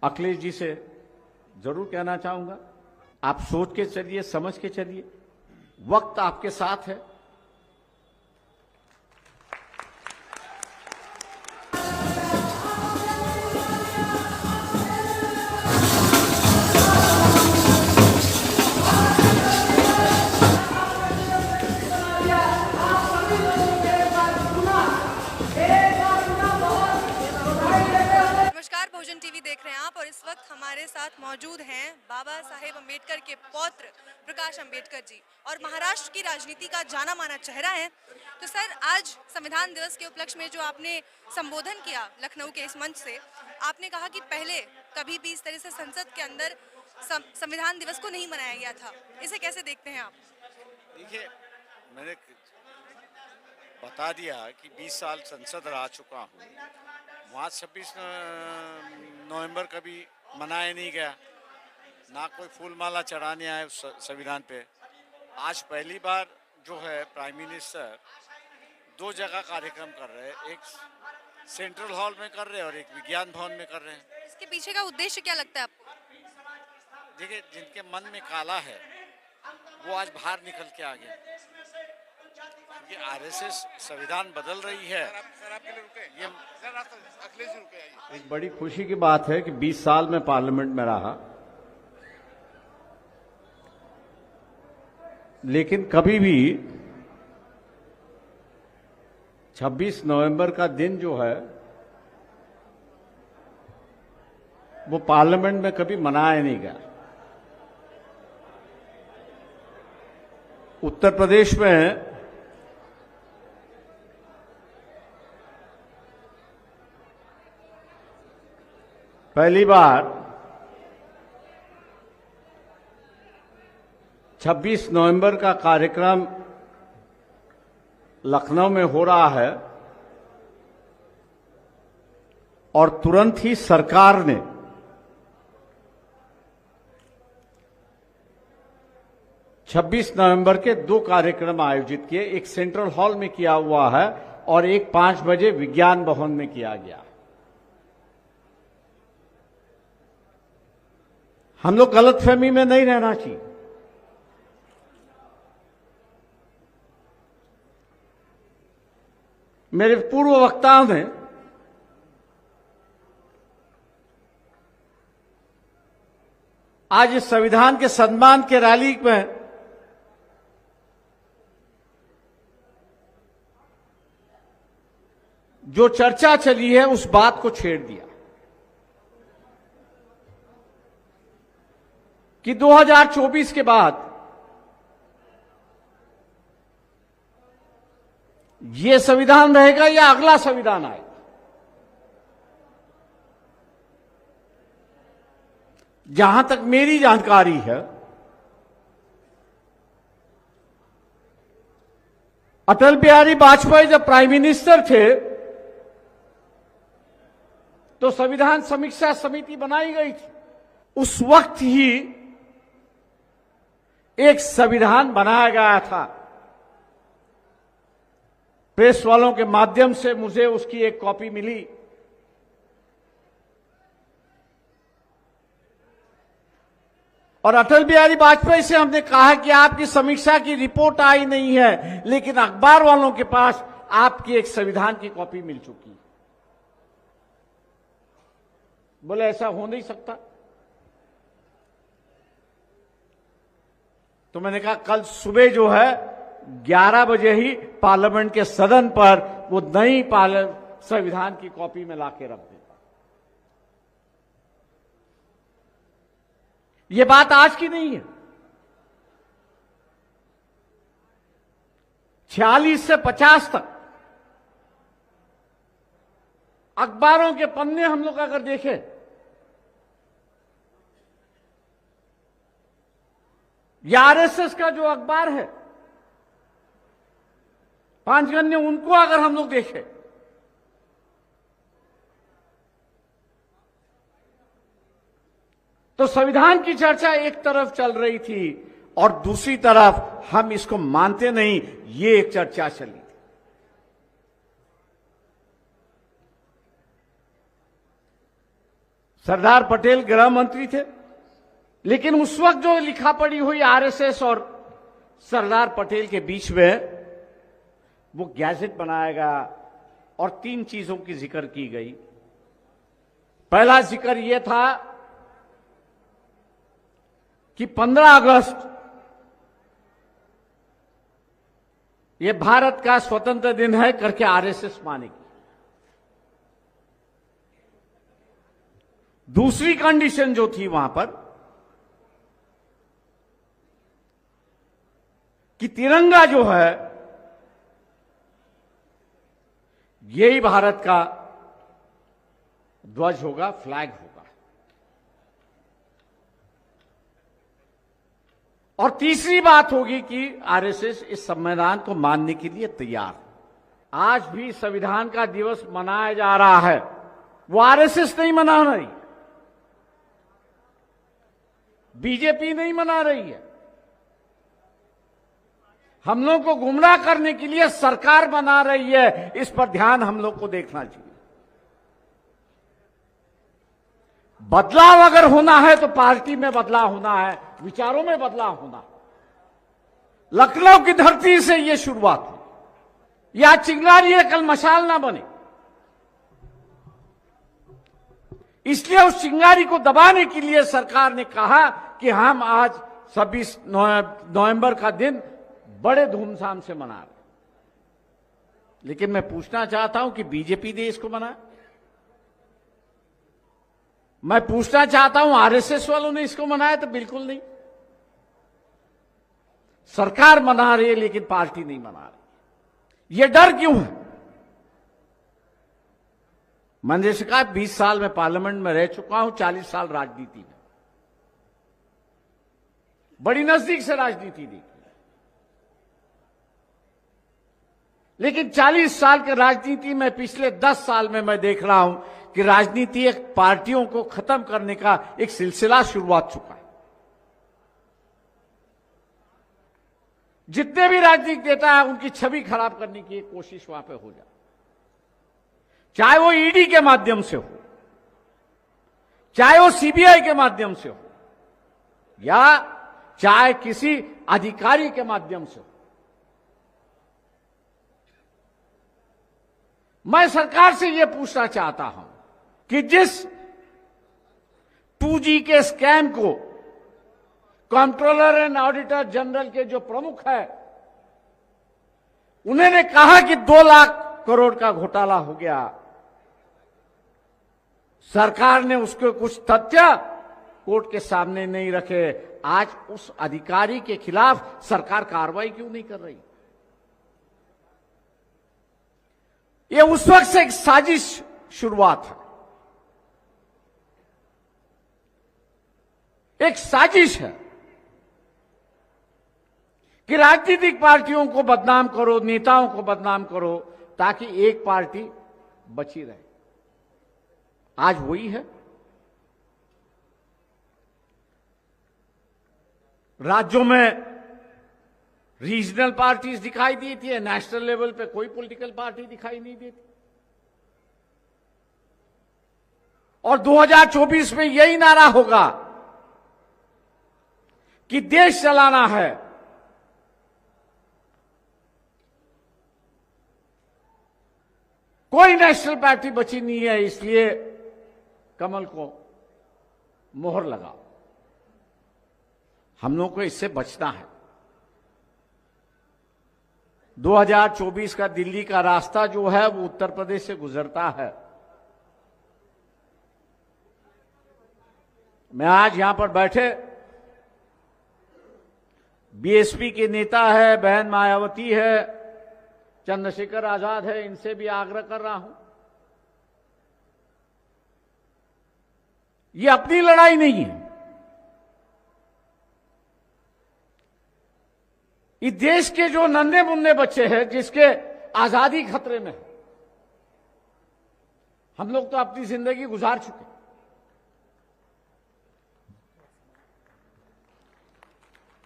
अखिलेश जी से जरूर कहना चाहूंगा, आप सोच के चलिए, समझ के चलिए, वक्त आपके साथ है। भोजन टीवी देख रहे हैं आप और इस वक्त हमारे साथ मौजूद हैं बाबा साहेब अम्बेडकर के पौत्र प्रकाश अम्बेडकर जी और महाराष्ट्र की राजनीति का जाना माना चेहरा है। तो सर, आज संविधान दिवस के उपलक्ष्य में जो आपने संबोधन किया लखनऊ के इस मंच से, आपने कहा कि पहले कभी भी इस तरह से संसद के अंदर संविधान दिवस को नहीं मनाया गया था। इसे कैसे देखते हैं आप? देखिए, मैंने बता दिया कि 20 साल संसद रह चुका हूँ। वहाँ 26 नवंबर कभी मनाया नहीं गया, ना कोई फूल माला चढ़ाने आए उस संविधान पे। आज पहली बार जो है प्राइम मिनिस्टर 2 जगह कार्यक्रम कर रहे हैं, एक सेंट्रल हॉल में कर रहे हैं और एक विज्ञान भवन में कर रहे हैं। इसके पीछे का उद्देश्य क्या लगता है आपको? देखिए, जिनके मन में काला है वो आज बाहर निकल के आ गए। ये आरएसएस संविधान बदल रही है। ये एक बड़ी खुशी की बात है कि 20 साल में पार्लियामेंट में रहा, लेकिन कभी भी 26 नवंबर का दिन जो है वो पार्लियामेंट में कभी मनाया नहीं गया। उत्तर प्रदेश में पहली बार 26 नवंबर का कार्यक्रम लखनऊ में हो रहा है और तुरंत ही सरकार ने छब्बीस नवंबर के 2 कार्यक्रम आयोजित किए। एक सेंट्रल हॉल में किया हुआ है और एक 5 बजे विज्ञान भवन में किया गया। हम लोग गलतफहमी में नहीं रहना चाहिए। मेरे पूर्व वक्ताओं ने आज इस संविधान के सम्मान के रैली में जो चर्चा चली है उस बात को छेड़ दिया कि 2024 के बाद ये संविधान रहेगा या अगला संविधान आएगा। जहां तक मेरी जानकारी है, अटल बिहारी वाजपेयी जब प्राइम मिनिस्टर थे तो संविधान समीक्षा समिति बनाई गई थी। उस वक्त ही एक संविधान बनाया गया था। प्रेस वालों के माध्यम से मुझे उसकी एक कॉपी मिली। और अटल बिहारी वाजपेयी से हमने कहा कि आपकी समीक्षा की रिपोर्ट आई नहीं है, लेकिन अखबार वालों के पास आपकी एक संविधान की कॉपी मिल चुकी है। बोले ऐसा हो नहीं सकता। तो मैंने कहा कल सुबह जो है 11 बजे ही पार्लियामेंट के सदन पर वो नई संविधान की कॉपी में लाके रख देता। ये बात आज की नहीं है। 46 से 50 तक अखबारों के पन्ने हम लोग अगर देखें, या आरएसएस का जो अखबार है पांचगन्य, उनको अगर हम लोग देखें तो संविधान की चर्चा एक तरफ चल रही थी और दूसरी तरफ हम इसको मानते नहीं, ये एक चर्चा चली थी। सरदार पटेल गृह मंत्री थे, लेकिन उस वक्त जो लिखा पड़ी हुई आरएसएस और सरदार पटेल के बीच में वो गैजेट बनाया गया और 3 चीजों की जिक्र की गई। पहला जिक्र यह था कि 15 अगस्त ये भारत का स्वतंत्र दिन है करके आरएसएस मानेगी। दूसरी कंडीशन जो थी वहां पर कि तिरंगा जो है यही भारत का ध्वज होगा, फ्लैग होगा। और तीसरी बात होगी कि आरएसएस इस संविधान को मानने के लिए तैयार है। आज भी संविधान का दिवस मनाया जा रहा है, वो आरएसएस नहीं मना रही, बीजेपी नहीं मना रही है। हम लोग को गुमराह करने के लिए सरकार बना रही है। इस पर ध्यान हम लोग को देखना चाहिए। बदलाव अगर होना है तो पार्टी में बदलाव होना है, विचारों में बदलाव होना। लखनऊ की धरती से यह शुरुआत हुई। यह चिंगारी है, कल मशाल ना बने। इसलिए उस चिंगारी को दबाने के लिए सरकार ने कहा कि हम आज 26 नवंबर का दिन बड़े धूमधाम से मना रहे। लेकिन मैं पूछना चाहता हूं कि बीजेपी ने इसको मनाया? मैं पूछना चाहता हूं आरएसएस वालों ने इसको मनाया? तो बिल्कुल नहीं। सरकार मना रही है लेकिन पार्टी नहीं मना रही। यह डर क्यों है? मैंने जैसे कहा 20 साल में पार्लियामेंट में रह चुका हूं, 40 साल राजनीति में, बड़ी नजदीक से राजनीति देखी। लेकिन 40 साल के राजनीति में पिछले 10 साल में मैं देख रहा हूं कि राजनीति एक पार्टियों को खत्म करने का एक सिलसिला शुरुआत चुका है। जितने भी राजनीतिक नेता है उनकी छवि खराब करने की एक कोशिश वहां पे हो जाए, चाहे वो ईडी के माध्यम से हो, चाहे वो सीबीआई के माध्यम से हो, या चाहे किसी अधिकारी के माध्यम से हो। मैं सरकार से यह पूछना चाहता हूं कि जिस 2G के स्कैम को कंट्रोलर एंड ऑडिटर जनरल के जो प्रमुख है, उन्होंने कहा कि 2 लाख करोड़ का घोटाला हो गया। सरकार ने उसके कुछ तथ्य कोर्ट के सामने नहीं रखे। आज उस अधिकारी के खिलाफ सरकार कार्रवाई क्यों नहीं कर रही? यह उस वक्त से एक साजिश शुरुआत है, एक साजिश है कि राजनीतिक पार्टियों को बदनाम करो, नेताओं को बदनाम करो, ताकि एक पार्टी बची रहे। आज वही है। राज्यों में रीजनल पार्टीज दिखाई देती है, नेशनल लेवल पे कोई पॉलिटिकल पार्टी दिखाई नहीं देती। और 2024 में यही नारा होगा कि देश चलाना है, कोई नेशनल पार्टी बची नहीं है, इसलिए कमल को मोहर लगाओ। हम लोग को इससे बचना है। 2024 का दिल्ली का रास्ता जो है वो उत्तर प्रदेश से गुजरता है। मैं आज यहां पर बैठे बीएसपी के नेता है, बहन मायावती है, चंद्रशेखर आजाद है, इनसे भी आग्रह कर रहा हूं, ये अपनी लड़ाई नहीं है। इस देश के जो नन्हे मुन्ने बच्चे हैं जिसके आजादी खतरे में है, हम लोग तो अपनी जिंदगी गुजार चुके।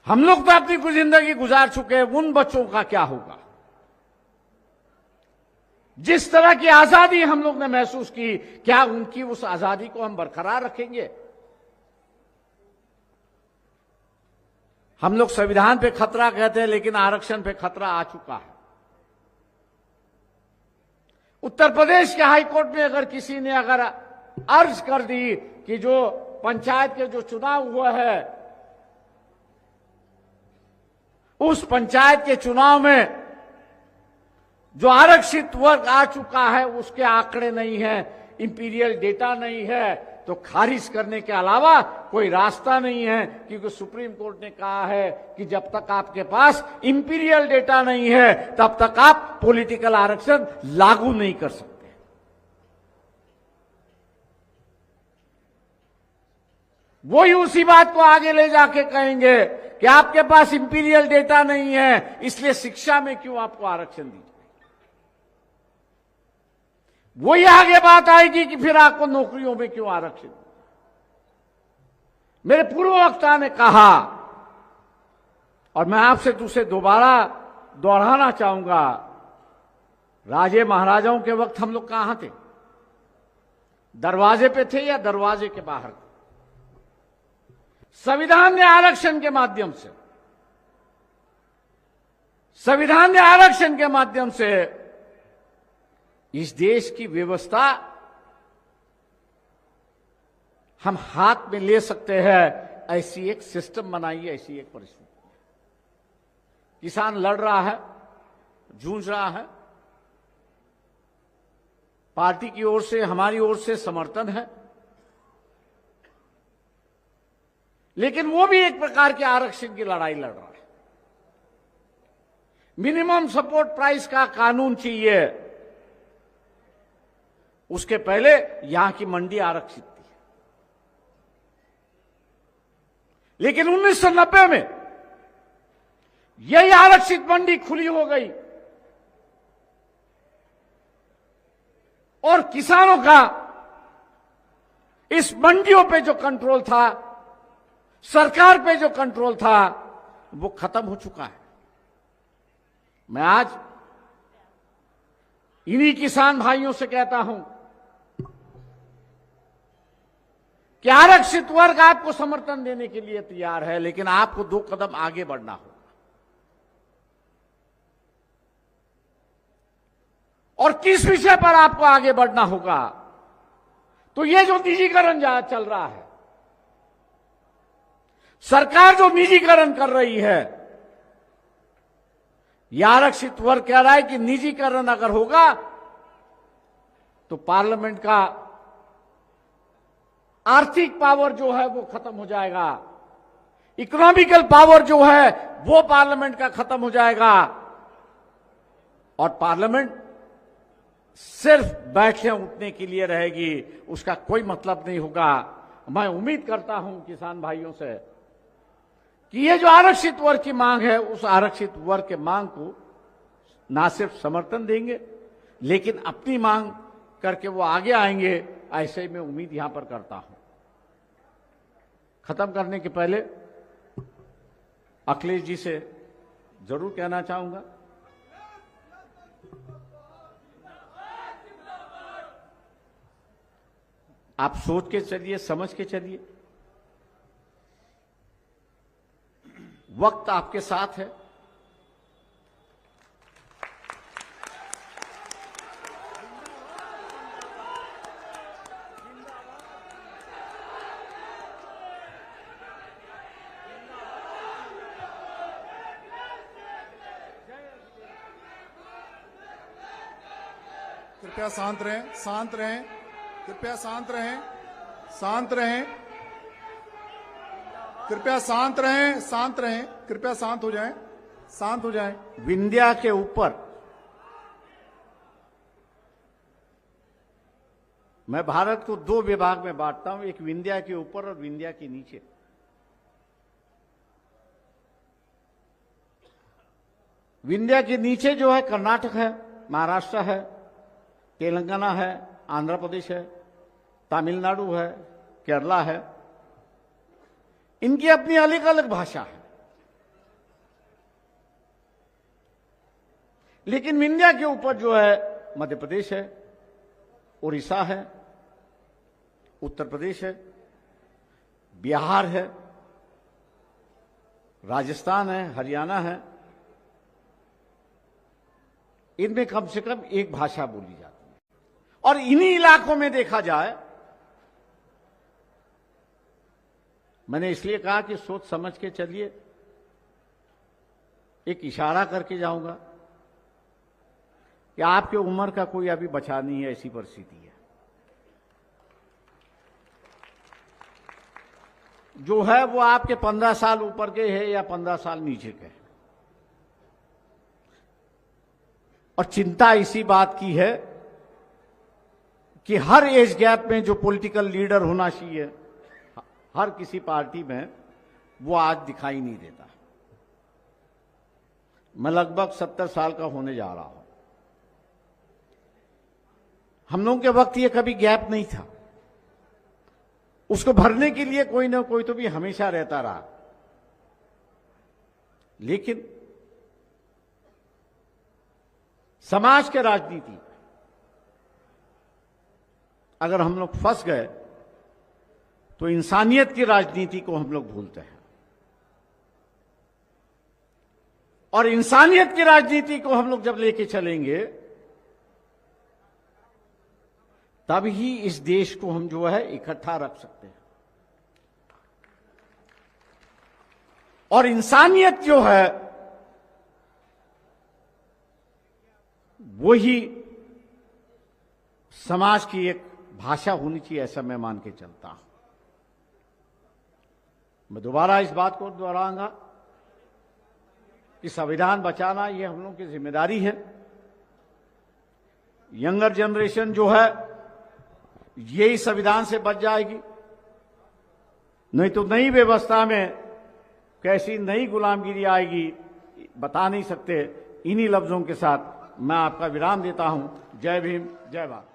हम लोग तो अपनी जिंदगी गुजार चुके हैं। उन बच्चों का क्या होगा जिस तरह की आजादी हम लोग ने महसूस की, क्या उनकी उस आजादी को हम बरकरार रखेंगे? हम लोग संविधान पे खतरा कहते हैं, लेकिन आरक्षण पे खतरा आ चुका है। उत्तर प्रदेश के हाईकोर्ट में अगर किसी ने अगर अर्ज कर दी कि जो पंचायत के जो चुनाव हुआ है, उस पंचायत के चुनाव में जो आरक्षित वर्ग आ चुका है उसके आंकड़े नहीं है, इंपीरियल डेटा नहीं है, तो खारिज करने के अलावा कोई रास्ता नहीं है, क्योंकि सुप्रीम कोर्ट ने कहा है कि जब तक आपके पास इंपीरियल डेटा नहीं है तब तक आप पॉलिटिकल आरक्षण लागू नहीं कर सकते। वही उसी बात को आगे ले जाके कहेंगे कि आपके पास इंपीरियल डेटा नहीं है, इसलिए शिक्षा में क्यों आपको आरक्षण दीजिए। वही आगे बात आएगी कि फिर आपको नौकरियों में क्यों आरक्षण। मेरे पूर्व वक्ता ने कहा, और मैं आपसे दूसरे दोबारा दोहराना चाहूंगा, राजे महाराजाओं के वक्त हम लोग कहां थे? दरवाजे पे थे या दरवाजे के बाहर? संविधान ने आरक्षण के माध्यम से, संविधान ने आरक्षण के माध्यम से इस देश की व्यवस्था हम हाथ में ले सकते हैं। ऐसी एक सिस्टम बनाई, ऐसी एक परिस्थिति। किसान लड़ रहा है, जूझ रहा है, पार्टी की ओर से, हमारी ओर से समर्थन है, लेकिन वो भी एक प्रकार के आरक्षण की लड़ाई लड़ रहा है। मिनिमम सपोर्ट प्राइस का कानून चाहिए, उसके पहले यहां की मंडी आरक्षित थी। लेकिन 1990 में यही आरक्षित मंडी खुली हो गई और किसानों का इस मंडियों पे जो कंट्रोल था, सरकार पे जो कंट्रोल था, वो खत्म हो चुका है। मैं आज इन्हीं किसान भाइयों से कहता हूं कि आरक्षित वर्ग आपको समर्थन देने के लिए तैयार है, लेकिन आपको 2 कदम आगे बढ़ना होगा। और किस विषय पर आपको आगे बढ़ना होगा? तो ये जो निजीकरण चल रहा है, सरकार जो निजीकरण कर रही है, यह आरक्षित वर्ग कह रहा है कि निजीकरण अगर होगा तो पार्लियामेंट का आर्थिक पावर जो है वो खत्म हो जाएगा, इकोनॉमिकल पावर जो है वो पार्लियामेंट का खत्म हो जाएगा, और पार्लियामेंट सिर्फ बैठने उठने के लिए रहेगी, उसका कोई मतलब नहीं होगा। मैं उम्मीद करता हूं किसान भाइयों से कि ये जो आरक्षित वर्ग की मांग है, उस आरक्षित वर्ग के मांग को ना सिर्फ समर्थन देंगे, लेकिन अपनी मांग करके वो आगे आएंगे, ऐसे ही मैं उम्मीद यहां पर करता हूं। खत्म करने के पहले अखिलेश जी से जरूर कहना चाहूंगा, आप सोच के चलिए, समझ के चलिए, वक्त आपके साथ है। कृपया शांत रहें, शांत रहें, कृपया शांत रहें, शांत रहें, कृपया शांत रहें, शांत रहें, कृपया शांत हो जाएं, शांत हो जाएं। विंध्या के ऊपर मैं भारत को 2 विभाग में बांटता हूं, एक विंध्या के ऊपर और विंध्या के नीचे। विंध्या के नीचे जो है कर्नाटक है, महाराष्ट्र है, तेलंगाना है, आंध्र प्रदेश है, तमिलनाडु है, केरला है। इनकी अपनी अलग अलग भाषा है, लेकिन विंध्या के ऊपर जो है मध्य प्रदेश है, उड़ीसा है, उत्तर प्रदेश है, बिहार है, राजस्थान है, हरियाणा है। इनमें कम से कम एक भाषा बोली जाती है। और इन्हीं इलाकों में देखा जाए, मैंने इसलिए कहा कि सोच समझ के चलिए, एक इशारा करके जाऊंगा कि आपकी उम्र का कोई अभी बचा नहीं है, ऐसी परिस्थिति है। जो है वो आपके 15 साल ऊपर के है या 15 साल नीचे के है। और चिंता इसी बात की है कि हर एज गैप में जो पॉलिटिकल लीडर होना चाहिए हर किसी पार्टी में, वो आज दिखाई नहीं देता। मैं लगभग 70 साल का होने जा रहा हूं। हम लोगों के वक्त ये कभी गैप नहीं था। उसको भरने के लिए कोई ना कोई तो भी हमेशा रहता रहा। लेकिन समाज के राजनीति अगर हम लोग फंस गए तो इंसानियत की राजनीति को हम लोग भूलते हैं। और इंसानियत की राजनीति को हम लोग जब लेके चलेंगे तब ही इस देश को हम जो है इकट्ठा रख सकते हैं। और इंसानियत जो है वो ही समाज की एक भाषा होनी चाहिए, ऐसा मैं मान के चलता हूं। मैं दोबारा इस बात को दोहराऊंगा कि संविधान बचाना ये हम लोगों की जिम्मेदारी है। यंगर जनरेशन जो है यही संविधान से बच जाएगी, नहीं तो नई व्यवस्था में कैसी नई गुलामगिरी आएगी बता नहीं सकते। इन्हीं लफ्जों के साथ मैं आपका विराम देता हूं। जय भीम, जय भारत।